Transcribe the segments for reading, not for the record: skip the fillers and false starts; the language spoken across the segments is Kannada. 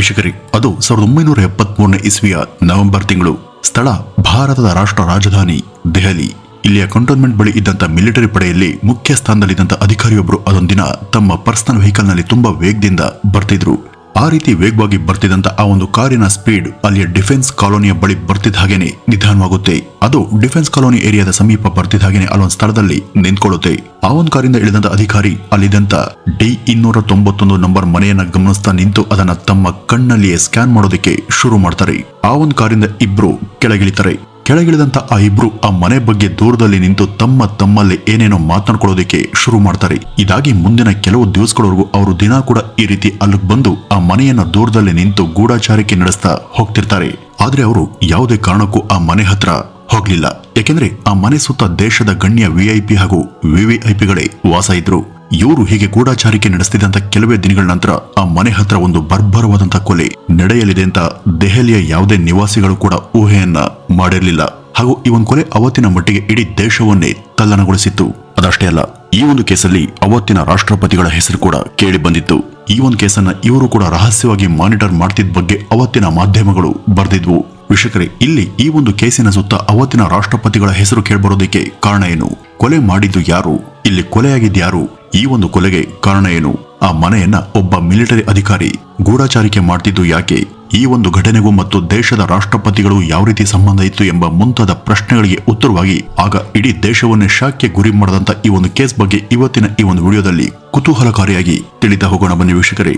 ವೀಕ್ಷಕರೇ, ಅದು 1973ನೇ ಇಸ್ವಿಯ ನವೆಂಬರ್ ತಿಂಗಳು. ಸ್ಥಳ ಭಾರತದ ರಾಷ್ಟ್ರ ರಾಜಧಾನಿ ದೆಹಲಿ. ಇಲ್ಲಿಯ ಕಂಟೋನ್ಮೆಂಟ್ ಬಳಿ ಇದ್ದಂತ ಮಿಲಿಟರಿ ಪಡೆಯಲ್ಲಿ ಮುಖ್ಯ ಸ್ಥಾನದಲ್ಲಿದ್ದಂತ ಅಧಿಕಾರಿಯೊಬ್ಬರು ಅದೊಂದಿನ ತಮ್ಮ ಪರ್ಸನಲ್ ವೆಹಿಕಲ್ ನಲ್ಲಿ ತುಂಬಾ ವೇಗದಿಂದ ಬರ್ತಿದ್ರು. ಆ ರೀತಿ ವೇಗವಾಗಿ ಬರ್ತಿದ್ದಂತ ಆ ಒಂದು ಕಾರಿನ ಸ್ಪೀಡ್ ಅಲ್ಲಿಯ ಡಿಫೆನ್ಸ್ ಕಾಲೋನಿಯ ಬಳಿ ಬರ್ತಿದ್ದ ಹಾಗೇನೆ ನಿಧಾನವಾಗುತ್ತೆ. ಅದು ಡಿಫೆನ್ಸ್ ಕಾಲೋನಿ ಏರಿಯಾದ ಸಮೀಪ ಬರ್ತಿದ್ದ ಹಾಗೇನೆ ಅಲ್ಲೊಂದು ಸ್ಥಳದಲ್ಲಿ ನಿಂತ್ಕೊಳ್ಳುತ್ತೆ. ಆ ಒಂದು ಕಾರಿಂದ ಇಳಿದಂತ ಅಧಿಕಾರಿ ಅಲ್ಲಿದ್ದಂತ D291 ನಂಬರ್ ಮನೆಯನ್ನ ಗಮನಿಸ್ತಾ ನಿಂತು ಅದನ್ನ ತಮ್ಮ ಕಣ್ಣಲ್ಲಿಯೇ ಸ್ಕ್ಯಾನ್ ಮಾಡೋದಕ್ಕೆ ಶುರು ಮಾಡ್ತಾರೆ. ಆ ಒಂದು ಕಾರಿಂದ ಇಬ್ರು ಕೆಳಗಿಳಿತಾರೆ. ಕೆಳಗಿಳಿದಂತ ಆ ಇಬ್ರು ಆ ಮನೆ ಬಗ್ಗೆ ದೂರದಲ್ಲಿ ನಿಂತು ತಮ್ಮಲ್ಲಿ ಏನೇನೋ ಮಾತನಾಡ್ಕೊಳ್ಳೋದಕ್ಕೆ ಶುರು ಮಾಡ್ತಾರೆ. ಇದಾಗಿ ಮುಂದಿನ ಕೆಲವು ದಿವಸಗಳವರೆಗೂ ಅವರು ದಿನ ಕೂಡ ಈ ರೀತಿ ಅಲ್ಲಿಗೆ ಬಂದು ಆ ಮನೆಯನ್ನ ದೂರದಲ್ಲಿ ನಿಂತು ಗೂಢಚಾರಿಕೆ ನಡೆಸ್ತಾ ಹೋಗ್ತಿರ್ತಾರೆ. ಆದ್ರೆ ಅವರು ಯಾವುದೇ ಕಾರಣಕ್ಕೂ ಆ ಮನೆ ಹತ್ರ ಹೋಗ್ಲಿಲ್ಲ. ಯಾಕೆಂದ್ರೆ ಆ ಮನೆ ಸುತ್ತ ದೇಶದ ಗಣ್ಯ VIP ಹಾಗೂ VVIPಗಳೇ ವಾಸ ಇದ್ರು. ಇವರು ಹೀಗೆ ಗೂಢಚಾರಿಕೆ ನಡೆಸ್ತಿದ್ದಂತ ಕೆಲವೇ ದಿನಗಳ ನಂತರ ಆ ಮನೆ ಹತ್ರ ಒಂದು ಬರ್ಬರವಾದಂತ ಕೊಲೆ ನಡೆಯಲಿದೆ ಅಂತ ದೆಹಲಿಯ ಯಾವುದೇ ನಿವಾಸಿಗಳು ಕೂಡ ಊಹೆಯನ್ನ ಮಾಡಿರಲಿಲ್ಲ. ಹಾಗೂ ಈ ಒಂದು ಕೊಲೆ ಅವತ್ತಿನ ಮಟ್ಟಿಗೆ ಇಡೀ ದೇಶವನ್ನೇ ತಲ್ಲಣಗೊಳಿಸಿತ್ತು. ಅದಷ್ಟೇ ಅಲ್ಲ, ಈ ಒಂದು ಕೇಸಲ್ಲಿ ಅವತ್ತಿನ ರಾಷ್ಟ್ರಪತಿಗಳ ಹೆಸರು ಕೂಡ ಕೇಳಿ ಬಂದಿತ್ತು. ಈ ಒಂದು ಕೇಸನ್ನ ಇವರು ಕೂಡ ರಹಸ್ಯವಾಗಿ ಮಾನಿಟರ್ ಮಾಡ್ತಿದ್ದ ಬಗ್ಗೆ ಅವತ್ತಿನ ಮಾಧ್ಯಮಗಳು ಬರೆದಿದ್ವು. ವೀಕ್ಷಕರೇ, ಇಲ್ಲಿ ಈ ಒಂದು ಕೇಸಿನ ಸುತ್ತ ಅವತ್ತಿನ ರಾಷ್ಟ್ರಪತಿಗಳ ಹೆಸರು ಕೇಳ್ಬರೋದಕ್ಕೆ ಕಾರಣ ಏನು? ಕೊಲೆ ಮಾಡಿದ್ದು ಯಾರು? ಇಲ್ಲಿ ಕೊಲೆಯಾಗಿದ್ಯಾರು? ಈ ಒಂದು ಕೊಲೆಗೆ ಕಾರಣ ಏನು? ಆ ಮನೆಯನ್ನ ಒಬ್ಬ ಮಿಲಿಟರಿ ಅಧಿಕಾರಿ ಗೂಢಚಾರಿಕೆ ಮಾಡ್ತಿದ್ದು ಯಾಕೆ? ಈ ಒಂದು ಘಟನೆಗೂ ಮತ್ತು ದೇಶದ ರಾಷ್ಟ್ರಪತಿಗಳು ಯಾವ ರೀತಿ ಸಂಬಂಧ ಇತ್ತು ಎಂಬ ಮುಂತಾದ ಪ್ರಶ್ನೆಗಳಿಗೆ ಉತ್ತರವಾಗಿ ಆಗ ಇಡೀ ದೇಶವನ್ನೇ ಶಾಕ್ಗೆ ಗುರಿ ಮಾಡದಂತ ಈ ಒಂದು ಕೇಸ್ ಬಗ್ಗೆ ಇವತ್ತಿನ ಈ ಒಂದು ವಿಡಿಯೋದಲ್ಲಿ ಕುತೂಹಲಕಾರಿಯಾಗಿ ತಿಳಿತಾ ಹೋಗೋಣ ಬನ್ನಿ ವೀಕ್ಷಕರೇ,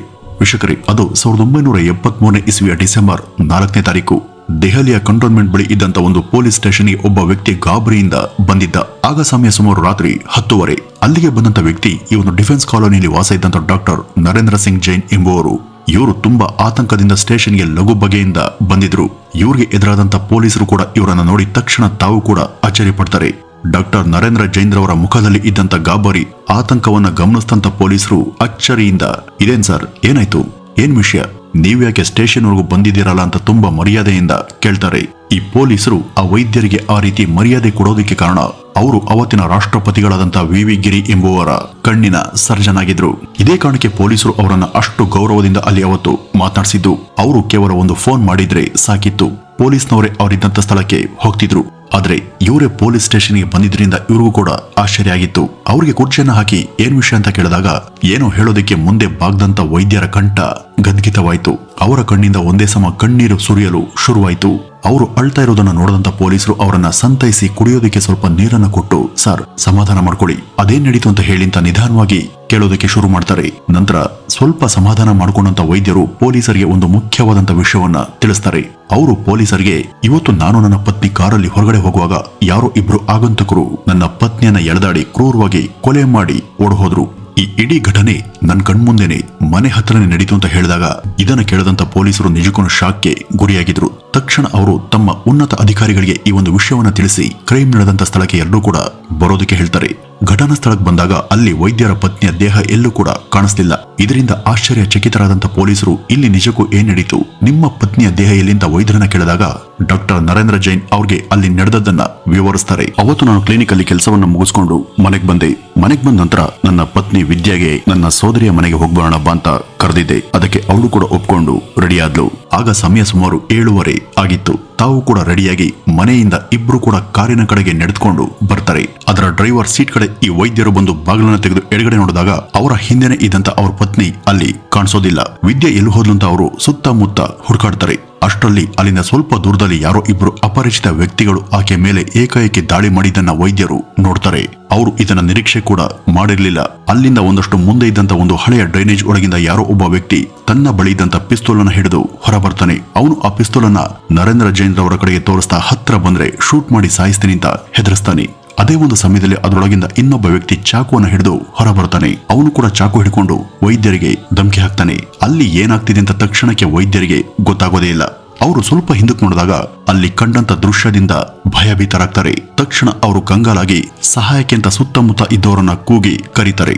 ಅದು 1973ನೇ ಇಸ್ವಿಯ ಡಿಸೆಂಬರ್ 4ನೇ ತಾರೀಕು ದೆಹಲಿಯ ಕಂಟೋನ್ಮೆಂಟ್ ಬಳಿ ಇದ್ದಂತ ಒಂದು ಪೊಲೀಸ್ ಸ್ಟೇಷನ್ಗೆ ಒಬ್ಬ ವ್ಯಕ್ತಿ ಗಾಬರಿಯಿಂದ ಬಂದಿದ್ದ. ಆಗ ಸಮಯ ಸುಮಾರು ರಾತ್ರಿ 10:30. ಅಲ್ಲಿಗೆ ಬಂದಂತ ವ್ಯಕ್ತಿ ಈ ಒಂದು ಡಿಫೆನ್ಸ್ ಕಾಲೋನಿಯಲ್ಲಿ ವಾಸ ಇದ್ದಂತ ಡಾಕ್ಟರ್ ನರೇಂದ್ರ ಸಿಂಗ್ ಜೈನ್ ಎಂಬುವರು. ಇವರು ತುಂಬಾ ಆತಂಕದಿಂದ ಸ್ಟೇಷನ್ಗೆ ಲಘು ಬಗೆಯಿಂದ ಬಂದಿದ್ರು. ಇವ್ರಿಗೆ ಎದುರಾದಂತ ಪೊಲೀಸರು ಕೂಡ ಇವರನ್ನ ನೋಡಿ ತಕ್ಷಣ ತಾವು ಕೂಡ ಅಚ್ಚರಿ ಪಡ್ತಾರೆ. ಡಾಕ್ಟರ್ ನರೇಂದ್ರ ಜೈನ್ ರವರ ಮುಖದಲ್ಲಿ ಇದ್ದಂತ ಗಾಬರಿ ಆತಂಕವನ್ನ ಗಮನಿಸಿದಂತ ಪೊಲೀಸರು ಅಚ್ಚರಿಯಿಂದ, ಇದೇನ್ ಸರ್, ಏನಾಯ್ತು, ಏನ್ ವಿಷಯ, ನೀವ್ಯಾಕೆ ಸ್ಟೇಷನ್ ವರೆಗೂ ಬಂದಿದ್ದೀರಲ್ಲ ಅಂತ ತುಂಬಾ ಮರ್ಯಾದೆಯಿಂದ ಕೇಳ್ತಾರೆ. ಈ ಪೊಲೀಸರು ಆ ವೈದ್ಯರಿಗೆ ಆ ರೀತಿ ಮರ್ಯಾದೆ ಕೊಡೋದಕ್ಕೆ ಕಾರಣ ಅವರು ಅವತ್ತಿನ ರಾಷ್ಟ್ರಪತಿಗಳಾದಂತ VV ಗಿರಿ ಎಂಬುವರ ಕಣ್ಣಿನ ಸರ್ಜನ್ ಆಗಿದ್ರು. ಇದೇ ಕಾರಣಕ್ಕೆ ಪೊಲೀಸರು ಅವರನ್ನ ಅಷ್ಟು ಗೌರವದಿಂದ ಅಲ್ಲಿ ಅವತ್ತು ಮಾತನಾಡಿಸಿದ್ದು. ಅವರು ಕೇವಲ ಒಂದು ಫೋನ್ ಮಾಡಿದ್ರೆ ಸಾಕಿತ್ತು, ಪೊಲೀಸ್ನವರೇ ಅವರಿದ್ದಂತ ಸ್ಥಳಕ್ಕೆ ಹೋಗ್ತಿದ್ರು. ಆದ್ರೆ ಇವರೇ ಪೊಲೀಸ್ ಸ್ಟೇಷನ್ಗೆ ಬಂದಿದ್ರಿಂದ ಇವ್ರಿಗೂ ಕೂಡ ಆಶ್ಚರ್ಯ ಆಗಿತ್ತು. ಅವ್ರಿಗೆ ಕುರ್ಚಿಯನ್ನ ಹಾಕಿ ಏನ್ ವಿಷಯ ಅಂತ ಕೇಳಿದಾಗ ಏನೋ ಹೇಳೋದಕ್ಕೆ ಮುಂದೆ ಬಾಗ್ದಂತ ವೈದ್ಯರ ಕಂಠ ಗದ್ಗಿತವಾಯ್ತು. ಅವರ ಕಣ್ಣಿಂದ ಒಂದೇ ಸಮ ಕಣ್ಣೀರು ಸುರಿಯಲು ಶುರುವಾಯ್ತು. ಅವರು ಅಳ್ತಾ ಇರೋದನ್ನ ನೋಡಿದಂತ ಪೊಲೀಸರು ಅವರನ್ನ ಸಂತೈಸಿ ಕುಡಿಯೋದಕ್ಕೆ ಸ್ವಲ್ಪ ನೀರನ್ನ ಕೊಟ್ಟು, ಸರ್ ಸಮಾಧಾನ ಮಾಡ್ಕೊಳ್ಳಿ, ಅದೇನ್ ನಡೀತು ಅಂತ ಹೇಳಿ ಅಂತ ನಿಧಾನವಾಗಿ ಕೇಳೋದಕ್ಕೆ ಶುರು ಮಾಡ್ತಾರೆ. ನಂತರ ಸ್ವಲ್ಪ ಸಮಾಧಾನ ಮಾಡ್ಕೊಂಡಂತ ವೈದ್ಯರು ಪೊಲೀಸರಿಗೆ ಒಂದು ಮುಖ್ಯವಾದಂತ ವಿಷಯವನ್ನ ತಿಳಿಸ್ತಾರೆ. ಅವರು ಪೊಲೀಸರಿಗೆ, ಇವತ್ತು ನಾನು ನನ್ನ ಪತ್ನಿ ಕಾರಲ್ಲಿ ಹೊರಗಡೆ ಹೋಗುವಾಗ ಯಾರೋ ಇಬ್ರು ಆಗಂತಕರು ನನ್ನ ಪತ್ನಿಯನ್ನ ಎಳೆದಾಡಿ ಕ್ರೂರವಾಗಿ ಕೊಲೆ ಮಾಡಿ ಓಡೋದ್ರು. ಈ ಇಡೀ ಘಟನೆ ನನ್ನ ಕಣ್ಮುಂದೆನೆ ಮನೆ ಹತ್ರನೇ ನಡೀತು ಅಂತ ಹೇಳಿದಾಗ ಇದನ್ನ ಕೇಳದಂತ ಪೊಲೀಸರು ನಿಜಕ್ಕೂ ಶಾಕ್ಗೆ ಗುರಿಯಾಗಿದ್ರು. ತಕ್ಷಣ ಅವರು ತಮ್ಮ ಉನ್ನತ ಅಧಿಕಾರಿಗಳಿಗೆ ಈ ಒಂದು ವಿಷಯವನ್ನ ತಿಳಿಸಿ ಕ್ರೈಮ್ ನಡೆದಂತ ಸ್ಥಳಕ್ಕೆ ಎಲ್ಲರೂ ಕೂಡ ಬರೋದಕ್ಕೆ ಹೇಳ್ತಾರೆ. ಘಟನಾ ಸ್ಥಳಕ್ಕೆ ಬಂದಾಗ ಅಲ್ಲಿ ವೈದ್ಯರ ಪತ್ನಿಯ ದೇಹ ಎಲ್ಲೂ ಕೂಡ ಕಾಣಿಸ್ಲಿಲ್ಲ. ಇದರಿಂದ ಆಶ್ಚರ್ಯಚಕಿತರಾದಂತ ಪೊಲೀಸರು, ಇಲ್ಲಿ ನಿಜಕ್ಕೂ ಏನ್ ನಡೀತು, ನಿಮ್ಮ ಪತ್ನಿಯ ದೇಹ ಎಲ್ಲಿಂದ ವೈದ್ಯರನ್ನ ಕೇಳಿದಾಗ ಡಾಕ್ಟರ್ ನರೇಂದ್ರ ಜೈನ್ ಅವ್ರಿಗೆ ಅಲ್ಲಿ ನಡೆದದ್ದನ್ನ ವಿವರಿಸ್ತಾರೆ. ಅವತ್ತು ನಾನು ಕ್ಲಿನಿಕ್ ಅಲ್ಲಿ ಕೆಲಸವನ್ನ ಮುಗಿಸ್ಕೊಂಡು ಮನೆಗೆ ಬಂದೆ. ಮನೆಗೆ ಬಂದ ನಂತರ ನನ್ನ ಪತ್ನಿ ವಿದ್ಯಾಗೆ ನನ್ನ ಸೋದರಿಯ ಮನೆಗೆ ಹೋಗ್ಬರೋಣ ಬಾ ಅಂತ ಕರೆದಿದ್ದೆ. ಅದಕ್ಕೆ ಅವಳು ಕೂಡ ಒಪ್ಕೊಂಡು ರೆಡಿ ಆದ್ಲು. ಆಗ ಸಮಯ ಸುಮಾರು 7:30 ಆಗಿತ್ತು. ತಾವು ಕೂಡ ರೆಡಿಯಾಗಿ ಮನೆಯಿಂದ ಇಬ್ರು ಕೂಡ ಕಾರಿನ ಕಡೆಗೆ ನಡೆದುಕೊಂಡು ಬರ್ತಾರೆ. ಅದರ ಡ್ರೈವರ್ ಸೀಟ್ ಕಡೆ ಈ ವೈದ್ಯರು ಬಂದು ಬಾಗಿಲನ್ನು ತೆಗೆದು ಎಡಗಡೆ ನೋಡಿದಾಗ ಅವರ ಹಿಂದೆನೆ ಇದ್ದಂತ ಅವ್ರ ಪತ್ನಿ ಅಲ್ಲಿ ಕಾಣಿಸೋದಿಲ್ಲ. ವಿದ್ಯೆ ಎಲ್ಲಿ ಹೋದ್ಲು ಅಂತ ಅವರು ಸುತ್ತಮುತ್ತ ಹುಡುಕಾಡ್ತಾರೆ. ಅಷ್ಟರಲ್ಲಿ ಅಲ್ಲಿಂದ ಸ್ವಲ್ಪ ದೂರದಲ್ಲಿ ಯಾರೋ ಇಬ್ರು ಅಪರಿಚಿತ ವ್ಯಕ್ತಿಗಳು ಆಕೆ ಮೇಲೆ ಏಕಾಏಕಿ ದಾಳಿ ಮಾಡಿದ್ದನ್ನ ವೈದ್ಯರು ನೋಡ್ತಾರೆ. ಅವರು ಇದನ್ನ ನಿರೀಕ್ಷೆ ಕೂಡ ಮಾಡಿರ್ಲಿಲ್ಲ. ಅಲ್ಲಿಂದ ಒಂದಷ್ಟು ಮುಂದೆ ಇದ್ದಂತ ಒಂದು ಹಳೆಯ ಡ್ರೈನೇಜ್ ಒಳಗಿಂದ ಯಾರೋ ಒಬ್ಬ ವ್ಯಕ್ತಿ ತನ್ನ ಬಳಿ ಇದ್ದಂತ ಪಿಸ್ತೂಲ್ ಅನ್ನ ಹಿಡಿದು ಹೊರ ಬರ್ತಾನೆ. ಅವನು ಆ ಪಿಸ್ತೂಲ್ ಅನ್ನ ನರೇಂದ್ರ ಜೈನ್ ರವರ ಕಡೆಗೆ ತೋರಿಸ್ತಾ ಹತ್ರ ಬಂದ್ರೆ ಶೂಟ್ ಮಾಡಿ ಸಾಯಿಸ್ತೀನಿ ಅಂತ ಹೆದರಿಸ್ತಾನೆ. ಅದೇ ಒಂದು ಸಮಯದಲ್ಲಿ ಅದರೊಳಗಿಂದ ಇನ್ನೊಬ್ಬ ವ್ಯಕ್ತಿ ಚಾಕುವನ್ನು ಹಿಡಿದು ಹೊರ ಬರ್ತಾನೆ. ಅವನು ಕೂಡ ಚಾಕು ಹಿಡ್ಕೊಂಡು ವೈದ್ಯರಿಗೆ ಧಮಕಿ ಹಾಕ್ತಾನೆ. ಅಲ್ಲಿ ಏನಾಗ್ತಿದೆ ಅಂತ ತಕ್ಷಣಕ್ಕೆ ವೈದ್ಯರಿಗೆ ಗೊತ್ತಾಗೋದೇ ಇಲ್ಲ. ಅವರು ಸ್ವಲ್ಪ ಹಿಂದಕ್ಕೆ ನೋಡಿದಾಗ ಅಲ್ಲಿ ಕಂಡಂತ ದೃಶ್ಯದಿಂದ ಭಯಭೀತರಾಗ್ತಾರೆ. ತಕ್ಷಣ ಅವರು ಕಂಗಾಲಾಗಿ ಸಹಾಯಕ್ಕೆ ಅಂತ ಸುತ್ತಮುತ್ತ ಇದ್ದವರನ್ನ ಕೂಗಿ ಕರೀತಾರೆ.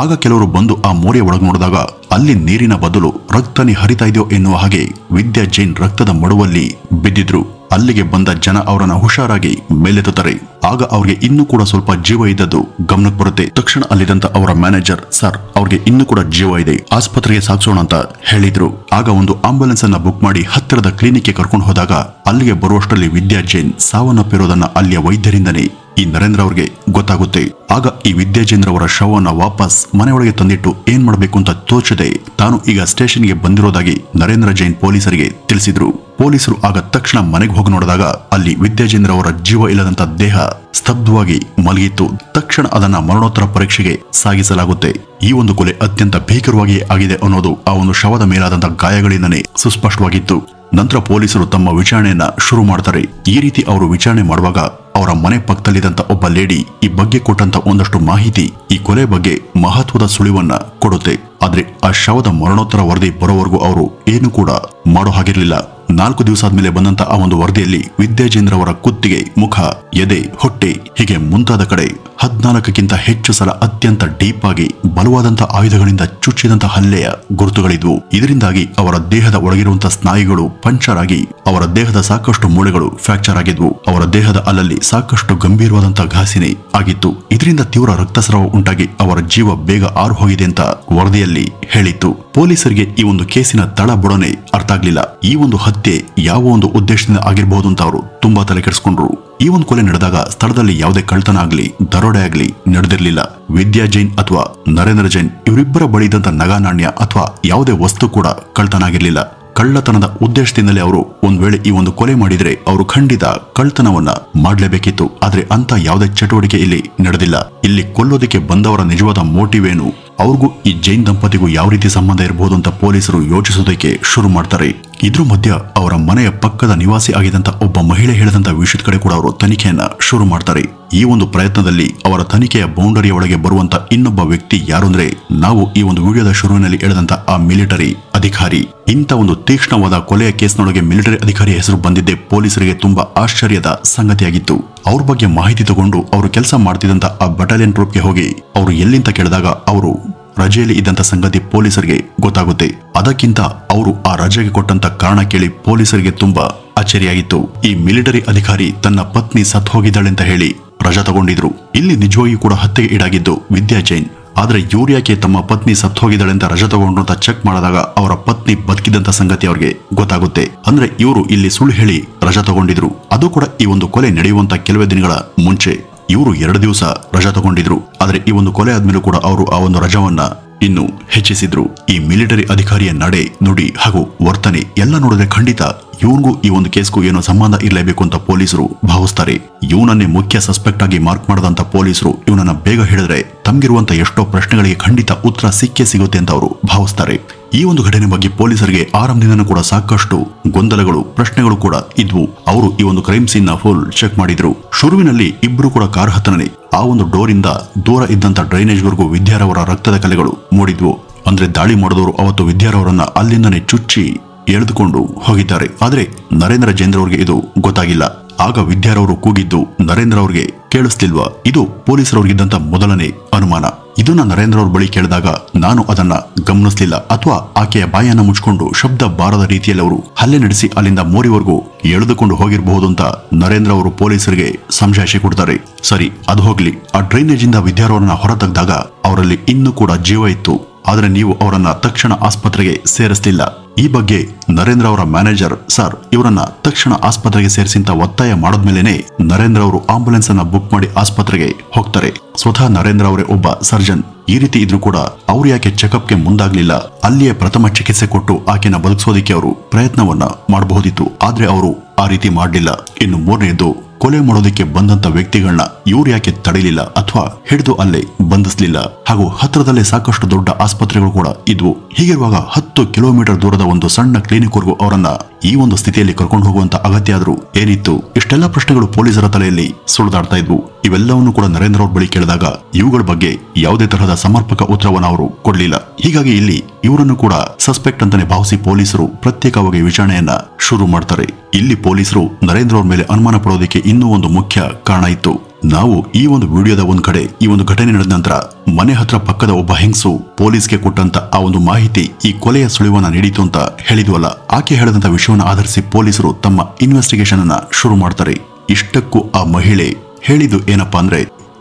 ಆಗ ಕೆಲವರು ಬಂದು ಆ ಮೋರಿಯ ಒಳಗೆ ನೋಡಿದಾಗ ಅಲ್ಲಿ ನೀರಿನ ಬದಲು ರಕ್ತನೇ ಹರಿತಾ ಇದೆಯೋ ಎನ್ನುವ ಹಾಗೆ ವಿದ್ಯಾ ಜೈನ್ ರಕ್ತದ ಮಡುವಲ್ಲಿ ಬಿದ್ದಿದ್ರು. ಅಲ್ಲಿಗೆ ಬಂದ ಜನ ಅವರನ್ನ ಹುಷಾರಾಗಿ ಮೇಲೆತ್ತುತ್ತಾರೆ. ಆಗ ಅವ್ರಿಗೆ ಇನ್ನೂ ಕೂಡ ಸ್ವಲ್ಪ ಜೀವ ಇದ್ದದ್ದು ಗಮನಕ್ಕೆ ಬರುತ್ತೆ. ತಕ್ಷಣ ಅಲ್ಲಿದ್ದಂತ ಅವರ ಮ್ಯಾನೇಜರ್, ಸರ್ ಅವ್ರಿಗೆ ಇನ್ನೂ ಕೂಡ ಜೀವ ಇದೆ, ಆಸ್ಪತ್ರೆಗೆ ಸಾಗಿಸೋಣ ಅಂತ ಹೇಳಿದ್ರು. ಆಗ ಒಂದು ಆಂಬ್ಯುಲೆನ್ಸ್ ಅನ್ನ ಬುಕ್ ಮಾಡಿ ಹತ್ತಿರದ ಕ್ಲಿನಿಕ್ಗೆ ಕರ್ಕೊಂಡು ಹೋದಾಗ ಅಲ್ಲಿಗೆ ಬರುವಷ್ಟರಲ್ಲಿ ವಿದ್ಯಾ ಜೈನ್ ಸಾವನ್ನಪ್ಪಿರೋದನ್ನ ಅಲ್ಲಿಯ ವೈದ್ಯರಿಂದನೇ ಈ ನರೇಂದ್ರ ಅವ್ರಿಗೆ ಗೊತ್ತಾಗುತ್ತೆ. ಆಗ ಈ ವಿದ್ಯಾ ಜೈನ್ ಅವರ ಶವವನ್ನ ವಾಪಸ್ ಮನೆಯೊಳಗೆ ತಂದಿಟ್ಟು ಏನ್ ಮಾಡಬೇಕು ಅಂತ ತೋಚದೆ ತಾನು ಈಗ ಸ್ಟೇಷನ್ಗೆ ಬಂದಿರೋದಾಗಿ ನರೇಂದ್ರ ಜೈನ್ ಪೊಲೀಸರಿಗೆ ತಿಳಿಸಿದ್ರು. ಪೊಲೀಸರು ಆಗ ತಕ್ಷಣ ಮನೆಗೆ ಹೋಗಿ ನೋಡಿದಾಗ ಅಲ್ಲಿ ವಿದ್ಯಾ ಜೈನ್ ಅವರ ಜೀವ ಇಲ್ಲದಂತ ದೇಹ ಸ್ತಬ್ಧವಾಗಿ ಮಲಗಿತ್ತು. ತಕ್ಷಣ ಅದನ್ನ ಮರಣೋತ್ತರ ಪರೀಕ್ಷೆಗೆ ಸಾಗಿಸಲಾಗುತ್ತೆ. ಈ ಒಂದು ಕೊಲೆ ಅತ್ಯಂತ ಭೀಕರವಾಗಿ ಆಗಿದೆ ಅನ್ನೋದು ಆ ಒಂದು ಶವದ ಮೇಲಾದಂತ ಗಾಯಗಳಿಂದನೇ ಸುಸ್ಪಷ್ಟವಾಗಿತ್ತು. ನಂತರ ಪೊಲೀಸರು ತಮ್ಮ ವಿಚಾರಣೆಯನ್ನ ಶುರು ಮಾಡ್ತಾರೆ. ಈ ರೀತಿ ಅವರು ವಿಚಾರಣೆ ಮಾಡುವಾಗ ಅವರ ಮನೆ ಪಕ್ಕದಲ್ಲಿದ್ದಂತ ಒಬ್ಬ ಲೇಡಿ ಈ ಬಗ್ಗೆ ಕೊಟ್ಟಂತ ಒಂದಷ್ಟು ಮಾಹಿತಿ ಈ ಕೊಲೆ ಬಗ್ಗೆ ಮಹತ್ವದ ಸುಳಿವನ್ನ ಕೊಡುತ್ತೆ. ಆದ್ರೆ ಆ ಶವದ ಮರಣೋತ್ತರ ವರದಿ ಬರೋವರೆಗೂ ಅವರು ಏನು ಕೂಡ ಮಾಡೋ ಹಾಗಿರ್ಲಿಲ್ಲ. 4 ದಿವಸ ಆದ್ಮೇಲೆ ಬಂದಂತ ಆ ಒಂದು ವರದಿಯಲ್ಲಿ ವಿದ್ಯಾ ಜೈನ್ ಅವರ ಕುತ್ತಿಗೆ, ಮುಖ, ಎದೆ, ಹೊಟ್ಟೆ ಹೀಗೆ ಮುಂತಾದ ಕಡೆ 14ಕ್ಕಿಂತ ಹೆಚ್ಚು ಸಲ ಅತ್ಯಂತ ಡೀಪ್ ಆಗಿ ಬಲವಾದಂತ ಆಯುಧಗಳಿಂದ ಚುಚ್ಚಿದಂತ ಹಲ್ಲೆಯ ಗುರುತುಗಳಿದ್ವು. ಇದರಿಂದಾಗಿ ಅವರ ದೇಹದ ಒಳಗಿರುವಂತಹ ಸ್ನಾಯುಗಳು ಪಂಚರ್ ಆಗಿ ಅವರ ದೇಹದ ಸಾಕಷ್ಟು ಮೂಳೆಗಳು ಫ್ರಾಕ್ಚರ್ ಆಗಿದ್ವು. ಅವರ ದೇಹದ ಅಲ್ಲಲ್ಲಿ ಸಾಕಷ್ಟು ಗಂಭೀರವಾದಂತಹ ಘಾಸಿನೇ ಆಗಿತ್ತು. ಇದರಿಂದ ತೀವ್ರ ರಕ್ತಸ್ರಾವ ಉಂಟಾಗಿ ಅವರ ಜೀವ ಬೇಗ ಆರು ಹೋಗಿದೆ ಅಂತ ವರದಿಯಲ್ಲಿ ಹೇಳಿತ್ತು. ಪೊಲೀಸರಿಗೆ ಈ ಒಂದು ಕೇಸಿನ ತಳ ಬುಡನೆ ಅರ್ಥ ಆಗ್ಲಿಲ್ಲ. ಈ ಒಂದು ಹತ್ಯೆ ಯಾವ ಒಂದು ಉದ್ದೇಶದಿಂದ ಆಗಿರಬಹುದು ಅಂತ ಅವರು ತುಂಬಾ ತಲೆ ಕೆಡಿಸ್ಕೊಂಡ್ರು. ಈ ಒಂದು ಕೊಲೆ ನಡೆದಾಗ ಸ್ಥಳದಲ್ಲಿ ಯಾವುದೇ ಕಳ್ತನ ಆಗ್ಲಿ ದರೋಡೆ ಆಗ್ಲಿ ನಡೆದಿರಲಿಲ್ಲ. ವಿದ್ಯಾ ಜೈನ್ ಅಥವಾ ನರೇಂದ್ರ ಜೈನ್ ಇವರಿಬ್ಬರ ಬಳಿ ಇದ್ದಂತ ನಗ ನಾಣ್ಯ ಅಥವಾ ಯಾವುದೇ ವಸ್ತು ಕೂಡ ಕಳ್ತನ ಆಗಿರ್ಲಿಲ್ಲ. ಕಳ್ಳತನದ ಉದ್ದೇಶದಿಂದಲೇ ಅವರು ಒಂದ್ ವೇಳೆ ಈ ಒಂದು ಕೊಲೆ ಮಾಡಿದ್ರೆ ಅವರು ಖಂಡಿತ ಕಳ್ಳತನವನ್ನ ಮಾಡ್ಲೇಬೇಕಿತ್ತು. ಆದ್ರೆ ಅಂತ ಯಾವುದೇ ಚಟುವಟಿಕೆ ಇಲ್ಲಿ ನಡೆದಿಲ್ಲ. ಇಲ್ಲಿ ಕೊಲ್ಲೋದಕ್ಕೆ ಬಂದವರ ನಿಜವಾದ ಮೋಟಿವ್ ಏನು, ಅವ್ರಿಗೂ ಈ ಜೈನ್ ದಂಪತಿಗೂ ಯಾವ ರೀತಿ ಸಂಬಂಧ ಇರಬಹುದು ಅಂತ ಪೊಲೀಸರು ಯೋಚಿಸೋದಕ್ಕೆ ಶುರು ಮಾಡ್ತಾರೆ. ಇದ್ರ ಮಧ್ಯ ಅವರ ಮನೆಯ ಪಕ್ಕದ ನಿವಾಸಿ ಆಗಿದಂತ ಒಬ್ಬ ಮಹಿಳೆ ಹೇಳಿದಂತ ವಿಷಯದ ಕಡೆ ಕೂಡ ಅವರು ತನಿಖೆಯನ್ನ ಶುರು ಮಾಡ್ತಾರೆ. ಈ ಒಂದು ಪ್ರಯತ್ನದಲ್ಲಿ ಅವರ ತನಿಖೆಯ ಬೌಂಡರಿಯ ಒಳಗೆ ಬರುವಂತ ಇನ್ನೊಬ್ಬ ವ್ಯಕ್ತಿ ಯಾರು ಅಂದ್ರೆ ನಾವು ಈ ಒಂದು ವಿಡಿಯೋದ ಶುರುವಿನಲ್ಲಿ ಹೇಳಿದಂತ ಆ ಮಿಲಿಟರಿ ಅಧಿಕಾರಿ. ಇಂಥ ಒಂದು ತೀಕ್ಷ್ಣವಾದ ಕೊಲೆಯ ಕೇಸ್ನೊಳಗೆ ಮಿಲಿಟರಿ ಅಧಿಕಾರಿಯ ಹೆಸರು ಬಂದಿದ್ದೆ ಪೊಲೀಸರಿಗೆ ತುಂಬಾ ಆಶ್ಚರ್ಯದ ಸಂಗತಿಯಾಗಿತ್ತು. ಅವ್ರ ಬಗ್ಗೆ ಮಾಹಿತಿ ತಗೊಂಡು ಅವರು ಕೆಲಸ ಮಾಡ್ತಿದ್ದಂತ ಆ ಬಟಾಲಿಯನ್ ಟ್ರೂಪ್ಗೆ ಹೋಗಿ ಅವರು ಎಲ್ಲಿಂತ ಕೇಳಿದಾಗ ಅವರು ರಜೆಯಲ್ಲಿ ಇದ್ದಂತ ಸಂಗತಿ ಪೊಲೀಸರಿಗೆ ಗೊತ್ತಾಗುತ್ತೆ. ಅದಕ್ಕಿಂತ ಅವರು ಆ ರಜೆಗೆ ಕೊಟ್ಟಂತ ಕಾರಣ ಕೇಳಿ ಪೊಲೀಸರಿಗೆ ತುಂಬಾ ಅಚ್ಚರಿಯಾಗಿತ್ತು. ಈ ಮಿಲಿಟರಿ ಅಧಿಕಾರಿ ತನ್ನ ಪತ್ನಿ ಸತ್ ಹೋಗಿದ್ದಾಳೆ ಅಂತ ಹೇಳಿ ರಜಾ ತಗೊಂಡಿದ್ರು. ಇಲ್ಲಿ ನಿಜವಾಗಿಯೂ ಕೂಡ ಹತ್ಯೆಗೆ ಈಡಾಗಿದ್ದು ವಿದ್ಯಾ ಜೈನ್. ಆದ್ರೆ ಇವ್ರು ಯಾಕೆ ತಮ್ಮ ಪತ್ನಿ ಸತ್ ಹೋಗಿದ್ದಾಳೆ ಅಂತ ರಜಾ ತಗೊಂಡ್ರು ಅಂತ ಚೆಕ್ ಮಾಡಿದಾಗ ಅವರ ಪತ್ನಿ ಬದುಕಿದಂತ ಸಂಗತಿ ಅವ್ರಿಗೆ ಗೊತ್ತಾಗುತ್ತೆ. ಅಂದ್ರೆ ಇವರು ಇಲ್ಲಿ ಸುಳ್ಳು ಹೇಳಿ ರಜಾ ತಗೊಂಡಿದ್ರು. ಅದು ಕೂಡ ಈ ಒಂದು ಕೊಲೆ ನಡೆಯುವಂತ ಕೆಲವೇ ದಿನಗಳ ಮುಂಚೆ. ಇವರು 2 ದಿವಸ ರಜಾ ತಗೊಂಡಿದ್ರು. ಆದ್ರೆ ಈ ಒಂದು ಕೊಲೆ ಆದ್ಮೇಲೂ ಕೂಡ ಅವರು ಆ ಒಂದು ರಜಾವನ್ನ ಇನ್ನು ಹೆಚ್ಚಿಸಿದ್ರು. ಈ ಮಿಲಿಟರಿ ಅಧಿಕಾರಿಯ ನಡೆ, ನುಡಿ ಹಾಗೂ ವರ್ತನೆ ಎಲ್ಲ ನೋಡಿದ್ರೆ ಖಂಡಿತ ಇವನ್ಗೂ ಈ ಒಂದು ಕೇಸ್ಗೂ ಏನೋ ಸಂಬಂಧ ಇರಲೇಬೇಕು ಅಂತ ಪೊಲೀಸರು ಭಾವಿಸ್ತಾರೆ. ಇವನನ್ನೇ ಮುಖ್ಯ ಸಸ್ಪೆಕ್ಟ್ ಆಗಿ ಮಾರ್ಕ್ ಮಾಡದಂತ ಪೊಲೀಸರು ಇವನನ್ನ ಬೇಗ ಹಿಡಿದ್ರೆ ತಮ್ಗಿರುವಂತ ಎಷ್ಟೋ ಪ್ರಶ್ನೆಗಳಿಗೆ ಖಂಡಿತ ಉತ್ತರ ಸಿಕ್ಕೇ ಸಿಗುತ್ತೆ ಅಂತ ಅವರು ಭಾವಿಸ್ತಾರೆ. ಈ ಒಂದು ಘಟನೆ ಬಗ್ಗೆ ಪೊಲೀಸರಿಗೆ ಆರಂಭದಿಂದನೂ ಕೂಡ ಸಾಕಷ್ಟು ಗೊಂದಲಗಳು, ಪ್ರಶ್ನೆಗಳು ಕೂಡ ಇದ್ವು. ಅವರು ಈ ಒಂದು ಕ್ರೈಮ್ ಸೀನ್ ನ ಫುಲ್ ಚೆಕ್ ಮಾಡಿದ್ರು. ಶುರುವಿನಲ್ಲಿ ಇಬ್ರು ಕೂಡ ಕಾರ್ ಹತ್ತನೇ ಆ ಒಂದು ಡೋರ್ ಇಂದ ದೂರ ಇದ್ದಂತ ಡ್ರೈನೇಜ್ ವರೆಗೂ ವಿದ್ಯಾರವರ ರಕ್ತದ ಕಲೆಗಳು ಮೂಡಿದ್ವು. ಅಂದ್ರೆ ದಾಳಿ ಮಾಡಿದವರು ಅವತ್ತು ವಿದ್ಯಾರವರನ್ನ ಅಲ್ಲಿಂದನೇ ಚುಚ್ಚಿ ಎಳೆದುಕೊಂಡು ಹೋಗಿದ್ದಾರೆ. ಆದ್ರೆ ನರೇಂದ್ರ ಜೈನ್ ಅವರಿಗೆ ಇದು ಗೊತ್ತಾಗಿಲ್ಲ. ಆಗ ವಿದ್ಯಾರವರು ಕೂಗಿದ್ದು ನರೇಂದ್ರ ಅವ್ರಿಗೆ ಕೇಳಿಸ್ತಿಲ್ವಾ? ಇದು ಪೊಲೀಸರವ್ರಿಗಿದ್ದಂತ ಮೊದಲನೇ ಅನುಮಾನ. ಇದನ್ನ ನರೇಂದ್ರ ಅವ್ರ ಬಳಿ ಕೇಳಿದಾಗ ನಾನು ಅದನ್ನ ಗಮನಿಸಲಿಲ್ಲ ಅಥವಾ ಆಕೆಯ ಬಾಯನ್ನ ಮುಚ್ಕೊಂಡು ಶಬ್ದ ಬಾರದ ರೀತಿಯಲ್ಲಿ ಅವರು ಹಲ್ಲೆ ನಡೆಸಿ ಅಲ್ಲಿಂದ ಮೋರಿವರೆಗೂ ಎಳೆದುಕೊಂಡು ಹೋಗಿರಬಹುದು ಅಂತ ನರೇಂದ್ರ ಅವರು ಪೊಲೀಸರಿಗೆ ಸಂಶಯ ಕೊಡ್ತಾರೆ. ಸರಿ, ಅದು ಹೋಗ್ಲಿ. ಆ ಡ್ರೈನೇಜ್ ಇಂದ ವಿದ್ಯಾರವರನ್ನ ಹೊರತೆಗೆದಾಗ ಅವರಲ್ಲಿ ಇನ್ನೂ ಕೂಡ ಜೀವ ಇತ್ತು. ಆದ್ರೆ ನೀವು ಅವರನ್ನ ತಕ್ಷಣ ಆಸ್ಪತ್ರೆಗೆ ಸೇರಿಸಲಿಲ್ಲ. ಈ ಬಗ್ಗೆ ನರೇಂದ್ರ ಅವರ ಮ್ಯಾನೇಜರ್, ಸರ್ ಇವರನ್ನ ತಕ್ಷಣ ಆಸ್ಪತ್ರೆಗೆ ಸೇರಿಸಿಂತ ಒತ್ತಾಯ ಮಾಡೋದ್ಮೇಲೆನೆ ನರೇಂದ್ರ ಅವರು ಆಂಬುಲೆನ್ಸ್ ಅನ್ನ ಬುಕ್ ಮಾಡಿ ಆಸ್ಪತ್ರೆಗೆ ಹೋಗ್ತಾರೆ. ಸ್ವತಃ ನರೇಂದ್ರ ಅವರೇ ಒಬ್ಬ ಸರ್ಜನ್. ಈ ರೀತಿ ಇದ್ರೂ ಕೂಡ ಅವ್ರು ಯಾಕೆ ಚೆಕಪ್ಗೆ ಮುಂದಾಗ್ಲಿಲ್ಲ? ಅಲ್ಲಿಯೇ ಪ್ರಥಮ ಚಿಕಿತ್ಸೆ ಕೊಟ್ಟು ಆಕೆನ ಬದುಕಿಸೋದಿಕ್ಕೆ ಅವರು ಪ್ರಯತ್ನವನ್ನ ಮಾಡಬಹುದಿತ್ತು. ಆದ್ರೆ ಅವರು ಆ ರೀತಿ ಮಾಡಲಿಲ್ಲ. ಇನ್ನು ಮೂರನೇದು, ಕೊಲೆ ಮಾಡೋದಕ್ಕೆ ಬಂದಂತ ವ್ಯಕ್ತಿಗಳನ್ನ ಇವ್ರು ಯಾಕೆ ತಡೆಯಲಿಲ್ಲ ಅಥವಾ ಹಿಡಿದು ಅಲ್ಲೇ ಬಂಧಿಸಲಿಲ್ಲ? ಹಾಗೂ ಹತ್ರದಲ್ಲೇ ಸಾಕಷ್ಟು ದೊಡ್ಡ ಆಸ್ಪತ್ರೆಗಳು ಕೂಡ ಇದ್ವು. ಹೀಗಿರುವಾಗ 10 ಕಿಲೋಮೀಟರ್ ದೂರದ ಒಂದು ಸಣ್ಣ ಕ್ಲಿನಿಕ್ ವರೆಗೂ ಅವರನ್ನ ಈ ಒಂದು ಸ್ಥಿತಿಯಲ್ಲಿ ಕರ್ಕೊಂಡು ಹೋಗುವಂತ ಅಗತ್ಯ ಆದ್ರೂ ಏನಿತ್ತು? ಇಷ್ಟೆಲ್ಲ ಪ್ರಶ್ನೆಗಳು ಪೊಲೀಸರ ತಲೆಯಲ್ಲಿ ಸುಳಿದಾಡ್ತಾ ಇದ್ವು. ಇವೆಲ್ಲವನ್ನು ಕೂಡ ನರೇಂದ್ರ ಅವ್ರ ಬಳಿ ಕೇಳಿದಾಗ ಇವುಗಳ ಬಗ್ಗೆ ಯಾವುದೇ ತರಹದ ಸಮರ್ಪಕ ಉತ್ತರವನ್ನು ಅವರು ಕೊಡ್ಲಿಲ್ಲ. ಹೀಗಾಗಿ ಇಲ್ಲಿ ಇವರನ್ನು ಕೂಡ ಸಸ್ಪೆಕ್ಟ್ ಅಂತಾನೆ ಭಾವಿಸಿ ಪೊಲೀಸರು ಪ್ರತ್ಯೇಕವಾಗಿ ವಿಚಾರಣೆಯನ್ನ ಶುರು ಮಾಡ್ತಾರೆ. ಇಲ್ಲಿ ಪೊಲೀಸರು ನರೇಂದ್ರ ಅವ್ರ ಮೇಲೆ ಅನುಮಾನ ಪಡೋದಕ್ಕೆ ಇನ್ನೂ ಒಂದು ಮುಖ್ಯ ಕಾರಣ ಇತ್ತು. ನಾವು ಈ ಒಂದು ವಿಡಿಯೋದ ಒಂದ್ ಕಡೆ ಈ ಒಂದು ಘಟನೆ ನಡೆದ ನಂತರ ಮನೆ ಹತ್ರ ಪಕ್ಕದ ಒಬ್ಬ ಹೆಂಗಸು ಪೊಲೀಸ್ಗೆ ಕೊಟ್ಟಂತ ಆ ಒಂದು ಮಾಹಿತಿ ಈ ಕೊಲೆಯ ಸುಳಿವನ್ನ ನೀಡಿತು ಅಂತ ಹೇಳಿದ್ವಲ್ಲ, ಆಕೆ ಹೇಳಿದಂತ ವಿಷಯವನ್ನ ಆಧರಿಸಿ ಪೊಲೀಸರು ತಮ್ಮ ಇನ್ವೆಸ್ಟಿಗೇಷನ್ ಅನ್ನ ಶುರು ಮಾಡ್ತಾರೆ. ಇಷ್ಟಕ್ಕೂ ಆ ಮಹಿಳೆ ಹೇಳಿದ್ದು ಏನಪ್ಪಾ ಅಂದ್ರೆ,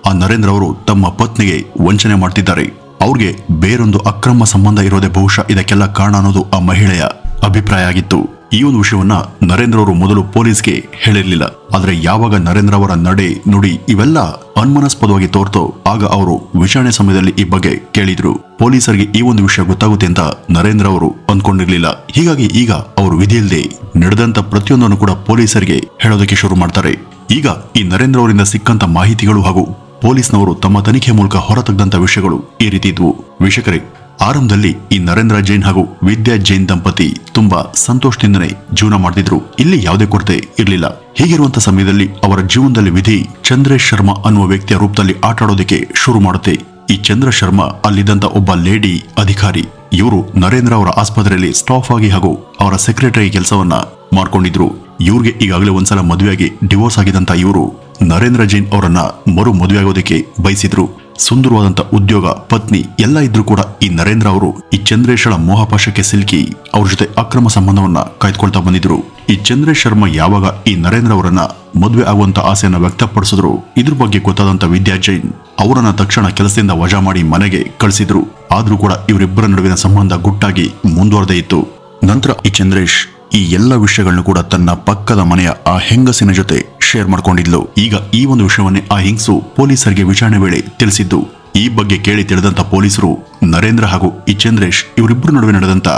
ಆ ನರೇಂದ್ರ ಅವರು ತಮ್ಮ ಪತ್ನಿಗೆ ವಂಚನೆ ಮಾಡ್ತಿದ್ದಾರೆ, ಅವ್ರಿಗೆ ಬೇರೊಂದು ಅಕ್ರಮ ಸಂಬಂಧ ಇರೋದೇ ಬಹುಶಃ ಇದಕ್ಕೆಲ್ಲ ಕಾರಣ ಅನ್ನೋದು ಆ ಮಹಿಳೆಯ ಅಭಿಪ್ರಾಯ ಆಗಿತ್ತು. ಈ ಒಂದು ವಿಷಯವನ್ನ ನರೇಂದ್ರ ಅವರು ಮೊದಲು ಪೊಲೀಸ್ಗೆ ಹೇಳಿರ್ಲಿಲ್ಲ. ಆದ್ರೆ ಯಾವಾಗ ನರೇಂದ್ರ ಅವರ ನಡೆ ನುಡಿ ಇವೆಲ್ಲ ಅನುಮಾನಾಸ್ಪದವಾಗಿ ತೋರ್ತೋ ಆಗ ಅವರು ವಿಚಾರಣೆ ಸಮಯದಲ್ಲಿ ಈ ಬಗ್ಗೆ ಕೇಳಿದ್ರು. ಪೊಲೀಸರಿಗೆ ಈ ಒಂದು ವಿಷಯ ಗೊತ್ತಾಗುತ್ತೆ ಅಂತ ನರೇಂದ್ರ ಅವರು ಅಂದ್ಕೊಂಡಿರ್ಲಿಲ್ಲ. ಹೀಗಾಗಿ ಈಗ ಅವರು ವಿಧಿಯಿಲ್ಲದೆ ನಡೆದಂತ ಪ್ರತಿಯೊಂದನ್ನು ಕೂಡ ಪೊಲೀಸರಿಗೆ ಹೇಳೋದಕ್ಕೆ ಶುರು ಮಾಡ್ತಾರೆ. ಈಗ ಈ ನರೇಂದ್ರ ಅವರಿಂದ ಸಿಕ್ಕಂತ ಮಾಹಿತಿಗಳು ಹಾಗೂ ಪೊಲೀಸ್ನವರು ತಮ್ಮ ತನಿಖೆ ಮೂಲಕ ಹೊರತೆಗೆದಂತ ವಿಷಯಗಳು ಈ ರೀತಿ ಇದ್ವು. ವೀಕ್ಷಕರೇ, ಆರಂಭದಲ್ಲಿ ಈ ನರೇಂದ್ರ ಜೈನ್ ಹಾಗೂ ವಿದ್ಯಾ ಜೈನ್ ದಂಪತಿ ತುಂಬಾ ಸಂತೋಷದಿಂದನೇ ಜೀವನ ಮಾಡ್ತಿದ್ರು. ಇಲ್ಲಿ ಯಾವುದೇ ಕೊರತೆ ಇರಲಿಲ್ಲ. ಹೀಗಿರುವಂತ ಸಮಯದಲ್ಲಿ ಅವರ ಜೀವನದಲ್ಲಿ ವಿಧಿ ಚಂದ್ರೇಶ್ ಶರ್ಮಾ ಅನ್ನುವ ವ್ಯಕ್ತಿಯ ರೂಪದಲ್ಲಿ ಆಟಾಡೋದಕ್ಕೆ ಶುರು ಮಾಡುತ್ತೆ. ಈ ಚಂದ್ರ ಶರ್ಮಾ ಅಲ್ಲಿದ್ದಂತ ಒಬ್ಬ ಲೇಡಿ ಅಧಿಕಾರಿ. ಇವರು ನರೇಂದ್ರ ಅವರ ಆಸ್ಪತ್ರೆಯಲ್ಲಿ ಸ್ಟಾಫ್ ಆಗಿ ಹಾಗೂ ಅವರ ಸೆಕ್ರೆಟರಿ ಕೆಲಸವನ್ನ ಮಾಡ್ಕೊಂಡಿದ್ರು. ಇವ್ರಿಗೆ ಈಗಾಗಲೇ ಒಂದ್ಸಲ ಮದುವೆಯಾಗಿ ಡಿವೋರ್ಸ್ ಆಗಿದಂತ ಇವರು ನರೇಂದ್ರ ಜೈನ್ ಅವರನ್ನ ಮರು ಮದುವೆ ಆಗೋದಕ್ಕೆ ಬಯಸಿದ್ರು. ಸುಂದರವಾದಂತ ಉದ್ಯೋಗ, ಪತ್ನಿ ಎಲ್ಲ ಇದ್ರೂ ಕೂಡ ಈ ನರೇಂದ್ರ ಅವರು ಈ ಚಂದ್ರೇಶ್ವರ ಮೋಹಪಾಶಕ್ಕೆ ಸಿಲುಕಿ ಅವ್ರ ಜೊತೆ ಅಕ್ರಮ ಸಂಬಂಧವನ್ನ ಕಾಯ್ದುಕೊಳ್ತಾ ಬಂದಿದ್ರು. ಈ ಚಂದ್ರೇಶ್ ಶರ್ಮಾ ಯಾವಾಗ ಈ ನರೇಂದ್ರ ಅವರನ್ನ ಮದುವೆ ಆಗುವಂತ ಆಸೆಯನ್ನ ವ್ಯಕ್ತಪಡಿಸಿದ್ರು, ಇದ್ರ ಬಗ್ಗೆ ಗೊತ್ತಾದಂತ ವಿದ್ಯಾ ಜೈನ್ ಅವರನ್ನ ತಕ್ಷಣ ಕೆಲಸದಿಂದ ವಜಾ ಮಾಡಿ ಮನೆಗೆ ಕಳಿಸಿದ್ರು. ಆದ್ರೂ ಕೂಡ ಇವರಿಬ್ಬರ ನಡುವಿನ ಸಂಬಂಧ ಗುಟ್ಟಾಗಿ ಮುಂದುವರೆದೇ ಇತ್ತು. ನಂತರ ಈ ಚಂದ್ರೇಶ್ ಈ ಎಲ್ಲ ವಿಷಯಗಳನ್ನು ಕೂಡ ತನ್ನ ಪಕ್ಕದ ಮನೆಯ ಆ ಹೆಂಗಸಿನ ಜೊತೆ ಶೇರ್ ಮಾಡ್ಕೊಂಡಿದ್ಲು. ಈಗ ಈ ಒಂದು ವಿಷಯವನ್ನೇ ಆ ಹೆಂಗಸು ಪೊಲೀಸರಿಗೆ ವಿಚಾರಣೆ ವೇಳೆ ತಿಳಿಸಿದ್ದು. ಈ ಬಗ್ಗೆ ಕೇಳಿ ತಿಳಿದಂತ ಪೊಲೀಸರು ನರೇಂದ್ರ ಹಾಗೂ ಈ ಚಂದ್ರೇಶ್ ಇವರಿಬ್ಬರು ನಡುವೆ ನಡೆದಂತ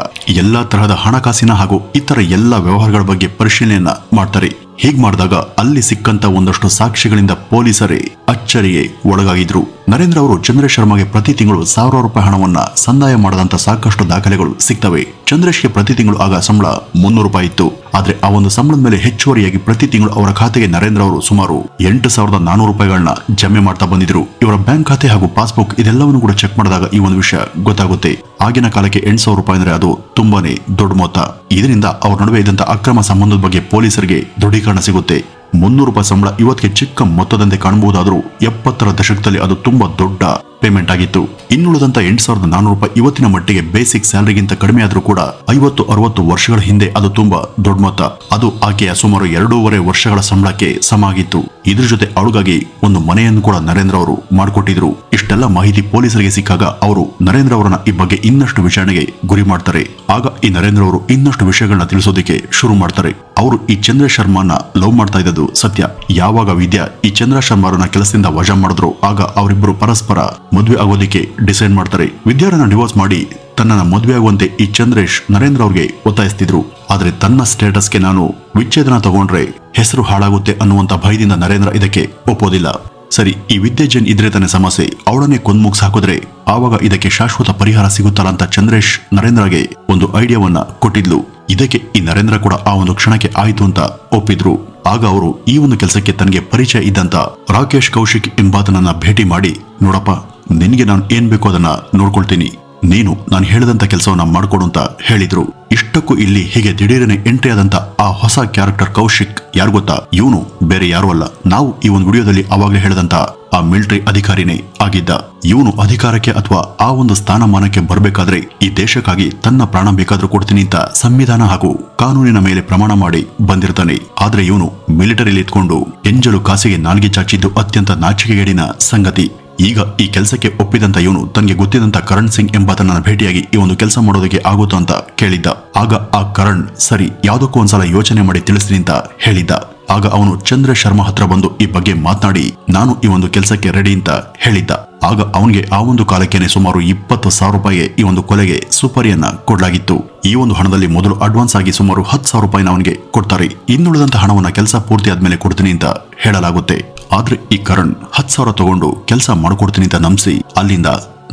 ಎಲ್ಲಾ ತರಹದ ಹಣಕಾಸಿನ ಹಾಗೂ ಇತರ ಎಲ್ಲ ವ್ಯವಹಾರಗಳ ಬಗ್ಗೆ ಪರಿಶೀಲನೆಯನ್ನ ಮಾಡ್ತಾರೆ. ಹೀಗ್ ಮಾಡಿದಾಗ ಅಲ್ಲಿ ಸಿಕ್ಕಂತ ಒಂದಷ್ಟು ಸಾಕ್ಷಿಗಳಿಂದ ಪೊಲೀಸರೇ ಅಚ್ಚರಿಗೆ ಒಳಗಾಗಿದ್ರು. ನರೇಂದ್ರ ಅವರು ಚಂದ್ರೇಶ್ ಶರ್ಮಾಗೆ ಪ್ರತಿ ತಿಂಗಳು ₹1,000 ಹಣವನ್ನ ಸಂದಾಯ ಮಾಡದಂತ ಸಾಕಷ್ಟು ದಾಖಲೆಗಳು ಸಿಗ್ತವೆ. ಚಂದ್ರೇಶ್ಗೆ ಪ್ರತಿ ತಿಂಗಳು ಆಗ ಸಂಬಳ ₹300 ಇತ್ತು. ಆದ್ರೆ ಆ ಒಂದು ಸಂಬಳದ ಮೇಲೆ ಹೆಚ್ಚುವರಿಯಾಗಿ ಪ್ರತಿ ತಿಂಗಳು ಅವರ ಖಾತೆಗೆ ನರೇಂದ್ರ ಅವರು ಸುಮಾರು ₹8,400 ಜಮೆ ಮಾಡ್ತಾ ಬಂದಿದ್ರು. ಇವರ ಬ್ಯಾಂಕ್ ಖಾತೆ ಹಾಗೂ ಪಾಸ್ಬುಕ್ ಇದೆಲ್ಲವನ್ನು ಕೂಡ ಚೆಕ್ ಮಾಡಿದಾಗ ಈ ಒಂದು ವಿಷಯ ಗೊತ್ತಾಗುತ್ತೆ. ಆಗಿನ ಕಾಲಕ್ಕೆ ₹8,000 ಅಂದ್ರೆ ಅದು ತುಂಬಾನೇ ದೊಡ್ಡ ಮೊತ್ತ. ಇದರಿಂದ ಅವ್ರ ನಡುವೆ ಇದ್ದಂತ ಅಕ್ರಮ ಸಂಬಂಧದ ಬಗ್ಗೆ ಪೊಲೀಸರಿಗೆ ದೃಢೀಕರಣ ಸಿಗುತ್ತೆ. ₹300 ಸಂಬಳ ಇವತ್ತಿಗೆ ಚಿಕ್ಕ ಮೊತ್ತದಂತೆ ಕಾಣಬಹುದಾದ್ರೂ 70ರ ದಶಕದಲ್ಲಿ ಅದು ತುಂಬಾ ದೊಡ್ಡ ಪೇಮೆಂಟ್ ಆಗಿತ್ತು. ಇನ್ನುಳಿದಂತ ₹8,400 ಇವತ್ತಿನ ಮಟ್ಟಿಗೆ ಬೇಸಿಕ್ ಸ್ಯಾಲರಿಗಿಂತ ಕಡಿಮೆ ಆದ್ರೂ ಕೂಡ 50-60 ವರ್ಷಗಳ ಹಿಂದೆ ಅದು ತುಂಬಾ ದೊಡ್ಡ ಮೊತ್ತ. ಅದು ಆಕೆಯ ಸುಮಾರು 2.5 ವರ್ಷಗಳ ಸಂಬಳಕ್ಕೆ ಸಮ ಆಗಿತ್ತು. ಇದ್ರ ಜೊತೆ ಅವಳಿಗಾಗಿ ಒಂದು ಮನೆಯನ್ನು ಕೂಡ ನರೇಂದ್ರ ಅವರು ಮಾಡಿಕೊಟ್ಟಿದ್ರು. ಇಷ್ಟೆಲ್ಲ ಮಾಹಿತಿ ಪೊಲೀಸರಿಗೆ ಸಿಕ್ಕಾಗ ಅವರು ನರೇಂದ್ರ ಅವರನ್ನ ಈ ಬಗ್ಗೆ ಇನ್ನಷ್ಟು ವಿಚಾರಣೆಗೆ ಗುರಿ ಮಾಡ್ತಾರೆ. ಆಗ ಈ ನರೇಂದ್ರ ಅವರು ಇನ್ನಷ್ಟು ವಿಷಯಗಳನ್ನ ತಿಳಿಸೋದಕ್ಕೆ ಶುರು ಮಾಡ್ತಾರೆ. ಅವರು ಈ ಚಂದ್ರ ಶರ್ಮಾನ ಲವ್ ಮಾಡ್ತಾ ಇದ್ದದ್ದು ಸತ್ಯ. ಯಾವಾಗ ವಿದ್ಯಾ ಈ ಚಂದ್ರ ಶರ್ಮಾರನ್ನ ಕೆಲಸದಿಂದ ವಜಾ ಮಾಡಿದ್ರು ಆಗ ಅವರಿಬ್ಬರು ಪರಸ್ಪರ ಮದುವೆ ಆಗೋದಕ್ಕೆ ಡಿಸೈಡ್ ಮಾಡ್ತಾರೆ. ವಿದ್ಯಾರನ್ನ ಡಿವೋರ್ಸ್ ಮಾಡಿ ತನ್ನನ್ನ ಮದುವೆ ಆಗುವಂತೆ ಈ ಚಂದ್ರೇಶ್ ನರೇಂದ್ರ ಅವ್ರಿಗೆ ಒತ್ತಾಯಿಸ್ತಿದ್ರು. ಆದ್ರೆ ತನ್ನ ಸ್ಟೇಟಸ್ಗೆ ನಾನು ವಿಚ್ಛೇದನ ತಗೊಂಡ್ರೆ ಹೆಸರು ಹಾಳಾಗುತ್ತೆ ಅನ್ನುವಂತ ಭಯದಿಂದ ನರೇಂದ್ರ ಇದಕ್ಕೆ ಒಪ್ಪೋದಿಲ್ಲ. ಸರಿ, ಈ ವಿದ್ಯಾ ಜೈನ್ ಇದ್ರೆ ತಾನೇ ಸಮಸ್ಯೆ, ಅವಳನ್ನೇ ಕೊಂದ್ಮುಗ್ಸ್ ಹಾಕಿದ್ರೆ ಆವಾಗ ಇದಕ್ಕೆ ಶಾಶ್ವತ ಪರಿಹಾರ ಸಿಗುತ್ತಲ್ಲ ಅಂತ ಚಂದ್ರೇಶ್ ನರೇಂದ್ರಗೆ ಒಂದು ಐಡಿಯಾವನ್ನ ಕೊಟ್ಟಿದ್ಲು. ಇದಕ್ಕೆ ಈ ನರೇಂದ್ರ ಕೂಡ ಆ ಒಂದು ಕ್ಷಣಕ್ಕೆ ಆಯ್ತು ಅಂತ ಒಪ್ಪಿದ್ರು. ಆಗ ಅವರು ಈ ಒಂದು ಕೆಲಸಕ್ಕೆ ತನಗೆ ಪರಿಚಯ ಇದ್ದಂತ ರಾಕೇಶ್ ಕೌಶಿಕ್ ಎಂಬಾತನನ್ನ ಭೇಟಿ ಮಾಡಿ, ನೋಡಪ್ಪ, ನಿನ್ಗೆ ನಾನು ಏನ್ ಬೇಕೋ ಅದನ್ನ ನೋಡ್ಕೊಳ್ತೀನಿ, ನೀನು ನಾನು ಹೇಳಿದಂತ ಕೆಲಸವನ್ನ ಮಾಡ್ಕೊಡು ಅಂತ ಹೇಳಿದ್ರು. ಇಷ್ಟಕ್ಕೂ ಇಲ್ಲಿ ಹೀಗೆ ದಿಢೀರನೆ ಎಂಟ್ರಿ ಆದಂತ ಆ ಹೊಸ ಕ್ಯಾರೆಕ್ಟರ್ ಕೌಶಿಕ್ ಯಾರು ಗೊತ್ತಾ? ಇವನು ಬೇರೆ ಯಾರು ಅಲ್ಲ, ನಾವು ಈ ಒಂದು ವಿಡಿಯೋದಲ್ಲಿ ಅವಾಗಲೇ ಹೇಳಿದಂತ ಆ ಮಿಲಿಟರಿ ಅಧಿಕಾರಿನೇ ಆಗಿದ್ದ. ಇವನು ಅಧಿಕಾರಕ್ಕೆ ಅಥವಾ ಆ ಒಂದು ಸ್ಥಾನಮಾನಕ್ಕೆ ಬರಬೇಕಾದ್ರೆ ಈ ದೇಶಕ್ಕಾಗಿ ತನ್ನ ಪ್ರಾಣ ಬೇಕಾದ್ರೂ ಕೊಡ್ತೀನಿ ಅಂತ ಸಂವಿಧಾನ ಹಾಗೂ ಕಾನೂನಿನ ಮೇಲೆ ಪ್ರಮಾಣ ಮಾಡಿ ಬಂದಿರ್ತಾನೆ. ಆದ್ರೆ ಇವನು ಮಿಲಿಟರಿಲಿ ಇಟ್ಕೊಂಡು ಎಂಜಲು ಕಾಸಿಗೆ ನಾಲ್ಗೆ ಚಾಚಿದ್ದು ಅತ್ಯಂತ ನಾಚಿಕೆಗೇಡಿನ ಸಂಗತಿ. ಈಗ ಈ ಕೆಲಸಕ್ಕೆ ಒಪ್ಪಿದಂತ ಇವನು ತನಗೆ ಗೊತ್ತಿದ್ದಂತ ಕರಣ್ ಸಿಂಗ್ ಎಂಬಾತನನ್ನ ಭೇಟಿಯಾಗಿ ಈ ಒಂದು ಕೆಲಸ ಮಾಡೋದಕ್ಕೆ ಆಗುತ್ತೋ ಅಂತ ಕೇಳಿದ್ದ. ಆಗ ಆ ಕರಣ್ ಸರಿ, ಯಾವುದಕ್ಕೂ ಒಂದ್ಸಲ ಯೋಚನೆ ಮಾಡಿ ತಿಳಿಸ್ತೀನಿ ಅಂತ ಹೇಳಿದ್ದ. ಆಗ ಅವನು ಚಂದ್ರ ಶರ್ಮಾ ಹತ್ರ ಬಂದು ಈ ಬಗ್ಗೆ ಮಾತನಾಡಿ ನಾನು ಈ ಒಂದು ಕೆಲಸಕ್ಕೆ ರೆಡಿ ಅಂತ ಹೇಳಿದ್ದ. ಆಗ ಅವನಿಗೆ ಆ ಒಂದು ಕಾಲಕ್ಕೇನೆ ಸುಮಾರು ₹20,000 ಈ ಒಂದು ಕೊಲೆಗೆ ಸುಪಾರಿಯನ್ನ ಕೊಡಲಾಗಿತ್ತು. ಈ ಒಂದು ಹಣದಲ್ಲಿ ಮೊದಲು ಅಡ್ವಾನ್ಸ್ ಆಗಿ ಸುಮಾರು ₹10,000 ಅವನಿಗೆ ಕೊಡ್ತಾರೆ. ಇನ್ನುಳಿದಂತ ಹಣವನ್ನ ಕೆಲಸ ಪೂರ್ತಿ ಆದ್ಮೇಲೆ ಕೊಡ್ತೀನಿ ಅಂತ ಹೇಳಲಾಗುತ್ತೆ. ಆದ್ರೆ ಈ ಕರಣ್ 10,000 ತಗೊಂಡು ಕೆಲಸ ಮಾಡ್ಕೊಡ್ತೀನಿ ಅಂತ ನಂಬಿಸಿ ಅಲ್ಲಿಂದ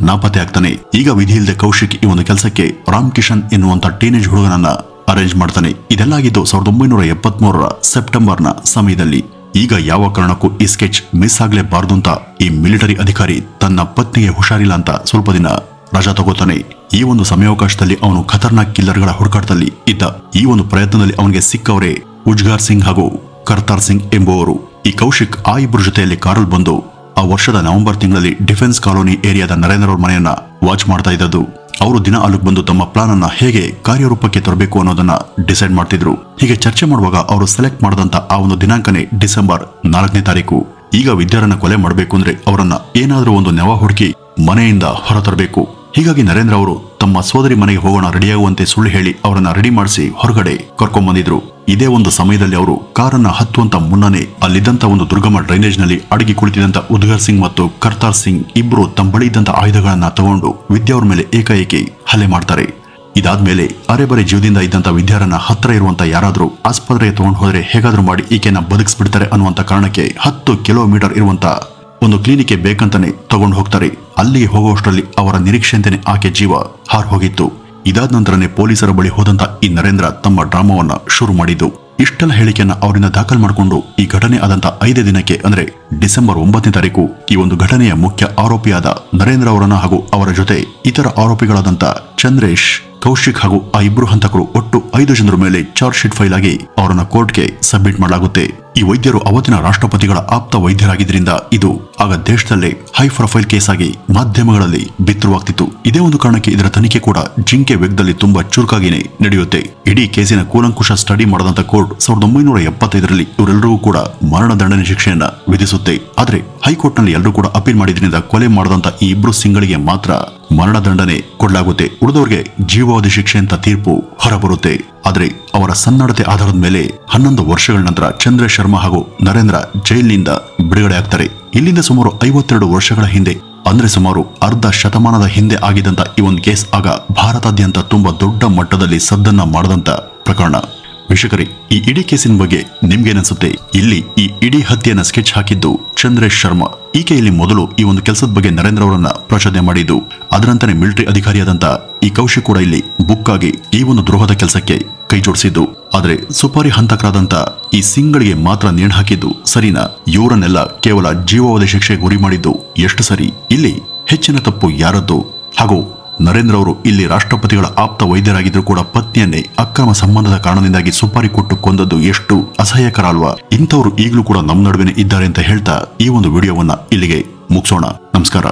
ನಾಪತ್ತೆ ಆಗ್ತಾನೆ. ಈಗ ವಿಧಿ ಇಲ್ಲದೆ ಕೌಶಿಕ್ ಈ ಒಂದು ಕೆಲಸಕ್ಕೆ ರಾಮ್ ಕಿಶನ್ ಎನ್ನುವಂತ ಟೀನೇಜ್ ಹುಡುಗನನ್ನ ಅರೇಂಜ್ ಮಾಡ್ತಾನೆ. ಇದೆಲ್ಲ ಆಗಿದ್ದು 1973ರ ಸೆಪ್ಟೆಂಬರ್ನ ಸಮಯದಲ್ಲಿ. ಈಗ ಯಾವ ಕಾರಣಕ್ಕೂ ಈ ಸ್ಕೆಚ್ ಮಿಸ್ ಆಗ್ಲೇಬಾರ್ದು ಅಂತ ಈ ಮಿಲಿಟರಿ ಅಧಿಕಾರಿ ತನ್ನ ಪತ್ನಿಗೆ ಹುಷಾರಿಲ್ಲ ಅಂತ ಸ್ವಲ್ಪ ದಿನ ರಜಾ ತಗೋತಾನೆ. ಈ ಒಂದು ಸಮಯಾವಕಾಶದಲ್ಲಿ ಅವನು ಖತರ್ನಾಕ್ ಕಿಲ್ಲರ್ಗಳ ಹುಡುಕಾಟದಲ್ಲಿ ಇದ್ದ. ಈ ಒಂದು ಪ್ರಯತ್ನದಲ್ಲಿ ಅವನಿಗೆ ಸಿಕ್ಕವರೇ ಉಜ್ಗಾರ್ ಸಿಂಗ್ ಹಾಗೂ ಕರ್ತಾರ್ ಸಿಂಗ್ ಎಂಬುವರು. ಈ ಕೌಶಿಕ್ ಆ ಇಬ್ಬರ ಜೊತೆಯಲ್ಲಿ ಕಾರಲ್ಲಿ ಬಂದು ಆ ವರ್ಷದ ನವೆಂಬರ್ ತಿಂಗಳಲ್ಲಿ ಡಿಫೆನ್ಸ್ ಕಾಲೋನಿ ಏರಿಯಾದ ನರೇಂದ್ರ ಅವರ ಮನೆಯನ್ನ ವಾಚ್ ಮಾಡ್ತಾ ಇದ್ದದ್ದು. ಅವರು ದಿನ ಅಲ್ಲಿಗೆ ಬಂದು ತಮ್ಮ ಪ್ಲಾನ್ ಅನ್ನ ಹೇಗೆ ಕಾರ್ಯರೂಪಕ್ಕೆ ತರಬೇಕು ಅನ್ನೋದನ್ನ ಡಿಸೈಡ್ ಮಾಡ್ತಿದ್ರು. ಹೀಗೆ ಚರ್ಚೆ ಮಾಡುವಾಗ ಅವರು ಸೆಲೆಕ್ಟ್ ಮಾಡಿದಂತ ಆ ಒಂದು ದಿನಾಂಕನೇ ಡಿಸೆಂಬರ್ 4ನೇ ತಾರೀಕು. ಈಗ ವಿದ್ಯಾರನ್ನ ಕೊಲೆ ಮಾಡಬೇಕು ಅಂದ್ರೆ ಅವರನ್ನ ಏನಾದ್ರೂ ಒಂದು ನೆವ ಹುಡುಕಿ ಮನೆಯಿಂದ ಹೊರತರಬೇಕು. ಹೀಗಾಗಿ ನರೇಂದ್ರ ಅವರು ತಮ್ಮ ಸೋದರಿ ಮನೆಗೆ ಹೋಗೋಣ ರೆಡಿಯಾಗುವಂತೆ ಸುಳ್ಳು ಹೇಳಿ ಅವರನ್ನ ರೆಡಿ ಮಾಡಿಸಿ ಹೊರಗಡೆ ಕರ್ಕೊಂಡ್ ಬಂದಿದ್ರು. ಇದೇ ಒಂದು ಸಮಯದಲ್ಲಿ ಅವರು ಕಾರನ್ನ ಹತ್ತುವಂತ ಮುನ್ನನೇ ಅಲ್ಲಿದ್ದಂತ ಒಂದು ದುರ್ಗಮ ಡ್ರೈನೇಜ್ ನಲ್ಲಿ ಅಡಗಿ ಕುಳಿತಿದ್ದಂತ ಉದ್ಗರ್ ಸಿಂಗ್ ಮತ್ತು ಕರ್ತಾರ್ ಸಿಂಗ್ ಇಬ್ರು ತಮ್ಮ ಬಳಿ ಇದ್ದಂತ ಆಯುಧಗಳನ್ನ ತಗೊಂಡು ವಿದ್ಯಾ ಅವ್ರ ಮೇಲೆ ಏಕಾಏಕಿ ಹಲ್ಲೆ ಮಾಡ್ತಾರೆ. ಇದಾದ್ಮೇಲೆ ಅರೆಬರೆ ಜೀವದಿಂದ ಇದ್ದಂತ ವಿದ್ಯಾರನ್ನ ಹತ್ರ ಇರುವಂತ ಯಾರಾದ್ರೂ ಆಸ್ಪತ್ರೆಗೆ ತಗೊಂಡು ಹೋದ್ರೆ ಹೇಗಾದ್ರೂ ಮಾಡಿ ಈಕೆನ ಬದುಕಿಸ್ಬಿಡ್ತಾರೆ ಅನ್ನುವಂತ ಕಾರಣಕ್ಕೆ 10 ಕಿಲೋಮೀಟರ್ ಇರುವಂತ ಒಂದು ಕ್ಲಿನಿಕ್ಗೆ ಬೇಕಂತಾನೆ ತಗೊಂಡು ಹೋಗ್ತಾರೆ. ಅಲ್ಲಿಗೆ ಹೋಗುವಷ್ಟರಲ್ಲಿ ಅವರ ನಿರೀಕ್ಷೆಯಂತೆನೆ ಆಕೆ ಜೀವ ಹಾರ್ ಹೋಗಿತ್ತು. ಇದಾದ ನಂತರನೇ ಪೊಲೀಸರ ಬಳಿ ಹೋದಂತ ಈ ನರೇಂದ್ರ ತಮ್ಮ ಡ್ರಾಮಾವನ್ನ ಶುರು ಮಾಡಿದ್ದು. ಇಷ್ಟೆಲ್ಲ ಹೇಳಿಕೆಯನ್ನ ಅವರಿಂದ ದಾಖಲು ಮಾಡಿಕೊಂಡು ಈ ಘಟನೆ ಆದಂತ 5 ದಿನಕ್ಕೆ ಅಂದ್ರೆ ಡಿಸೆಂಬರ್ 9ನೇ ತಾರೀಕು ಈ ಒಂದು ಘಟನೆಯ ಮುಖ್ಯ ಆರೋಪಿಯಾದ ನರೇಂದ್ರ ಅವರನ್ನ ಹಾಗೂ ಅವರ ಜೊತೆ ಇತರ ಆರೋಪಿಗಳಾದಂತ ಚಂದ್ರೇಶ್, ಕೌಶಿಕ್ ಹಾಗೂ ಆ ಇಬ್ರು ಹಂತಕರು ಒಟ್ಟು 5 ಜನರ ಮೇಲೆ ಚಾರ್ಜ್ ಶೀಟ್ ಫೈಲ್ ಆಗಿ ಅವರನ್ನ ಕೋರ್ಟ್ಗೆ ಸಬ್ಮಿಟ್ ಮಾಡಲಾಗುತ್ತೆ. ಈ ವೈದ್ಯರು ಅವತ್ತಿನ ರಾಷ್ಟ್ರಪತಿಗಳ ಆಪ್ತ ವೈದ್ಯರಾಗಿದ್ದರಿಂದ ಇದು ಆಗ ದೇಶದಲ್ಲೇ ಹೈ ಪ್ರೊಫೈಲ್ ಕೇಸ್ ಆಗಿ ಮಾಧ್ಯಮಗಳಲ್ಲಿ ಬಿತ್ತರವಾಗ್ತಿತ್ತು. ಇದೇ ಒಂದು ಕಾರಣಕ್ಕೆ ಇದರ ತನಿಖೆ ಕೂಡ ಜಿಂಕೆ ವೇಗದಲ್ಲಿ ತುಂಬಾ ಚುರುಕಾಗಿನೇ ನಡೆಯುತ್ತೆ. ಇಡೀ ಕೇಸಿನ ಕೂಲಂಕುಷ ಸ್ಟಡಿ ಮಾಡದಂತ ಕೋರ್ಟ್ 1975ರಲ್ಲಿ ಇವರೆಲ್ಲರಿಗೂ ಕೂಡ ಮರಣದಂಡನೆ ಶಿಕ್ಷೆಯನ್ನ ವಿಧಿಸುತ್ತೆ. ಆದ್ರೆ ಹೈಕೋರ್ಟ್ ನಲ್ಲಿ ಎಲ್ಲರೂ ಕೂಡ ಅಪೀಲ್ ಮಾಡಿದ್ರಿಂದ ಕೊಲೆ ಮಾಡದಂತ ಈ ಇಬ್ರು ಸಿಂಗಳಿಗೆ ಮಾತ್ರ ಮರಣದಂಡನೆ ಕೊಡಲಾಗುತ್ತೆ. ಉಳಿದವರಿಗೆ ಜೀವಾವಧಿ ಶಿಕ್ಷೆ ಅಂತ ತೀರ್ಪು ಹೊರಬರುತ್ತೆ. ಆದ್ರೆ ಅವರ ಸನ್ನಡತೆ ಆಧಾರದ ಮೇಲೆ 11 ವರ್ಷಗಳ ನಂತರ ಚಂದ್ರೇಶ್ ಶರ್ಮಾ ಹಾಗೂ ನರೇಂದ್ರ ಜೈಲಿನಿಂದ ಬಿಡುಗಡೆ ಆಗ್ತಾರೆ. ಇಲ್ಲಿಂದ ಸುಮಾರು 52 ವರ್ಷಗಳ ಹಿಂದೆ ಅಂದ್ರೆ ಸುಮಾರು ಅರ್ಧ ಶತಮಾನದ ಹಿಂದೆ ಆಗಿದ್ದಂತ ಈ ಒಂದು ಕೇಸ್ ಆಗ ಭಾರತಾದ್ಯಂತ ತುಂಬಾ ದೊಡ್ಡ ಮಟ್ಟದಲ್ಲಿ ಸದ್ದನ್ನ ಮಾಡದಂತ ಪ್ರಕರಣ. ವೀಕ್ಷಕರೇ, ಈ ಇಡೀ ಕೇಸಿನ ಬಗ್ಗೆ ನಿಮ್ಗೇನನ್ಸುತ್ತೆ? ಇಲ್ಲಿ ಈ ಇಡೀ ಹತ್ಯೆಯನ್ನ ಸ್ಕೆಚ್ ಹಾಕಿದ್ದು ಚಂದ್ರೇಶ್ ಶರ್ಮಾ. ಈಕೆ ಇಲ್ಲಿ ಮೊದಲು ಈ ಒಂದು ಕೆಲಸದ ಬಗ್ಗೆ ನರೇಂದ್ರ ಅವರನ್ನ ಪ್ರಚೋದನೆ ಮಾಡಿದ್ದು. ಅದರಂತಾನೆ ಮಿಲಿಟರಿ ಅಧಿಕಾರಿಯಾದಂತ ಈ ಕೌಶಿಕ್ ಕೂಡ ಇಲ್ಲಿ ಬುಕ್ ಆಗಿ ಈ ಒಂದು ದ್ರೋಹದ ಕೆಲಸಕ್ಕೆ ಕೈ ಜೋಡಿಸಿದ್ದು. ಆದ್ರೆ ಸುಪಾರಿ ಹಂತಕರಾದಂತ ಈ ಸಿಂಗ್ಗಳಿಗೆ ಮಾತ್ರ ನೇಣು ಹಾಕಿದ್ದು ಸರಿನಾ? ಇವರನ್ನೆಲ್ಲ ಕೇವಲ ಜೀವಾವಧಿ ಶಿಕ್ಷೆ ಗುರಿ ಮಾಡಿದ್ದು ಎಷ್ಟು ಸರಿ? ಇಲ್ಲಿ ಹೆಚ್ಚಿನ ತಪ್ಪು ಯಾರದ್ದು? ಹಾಗೂ ನರೇಂದ್ರ ಅವರು ಇಲ್ಲಿ ರಾಷ್ಟ್ರಪತಿಗಳ ಆಪ್ತ ವೈದ್ಯರಾಗಿದ್ರು ಕೂಡ ಪತ್ನಿಯನ್ನೇ ಅಕ್ರಮ ಸಂಬಂಧದ ಕಾರಣದಿಂದಾಗಿ ಸುಪಾರಿ ಕೊಟ್ಟು ಕೊಂದದ್ದು ಎಷ್ಟು ಅಸಹ್ಯಕರ ಅಲ್ವಾ? ಇಂಥವ್ರು ಈಗಲೂ ಕೂಡ ನಮ್ಮ ನಡುವೆನೇ ಇದ್ದಾರೆ ಅಂತ ಹೇಳ್ತಾ ಈ ಒಂದು ವಿಡಿಯೋವನ್ನ ಇಲ್ಲಿಗೆ ಮುಗಿಸೋಣ. ನಮಸ್ಕಾರ.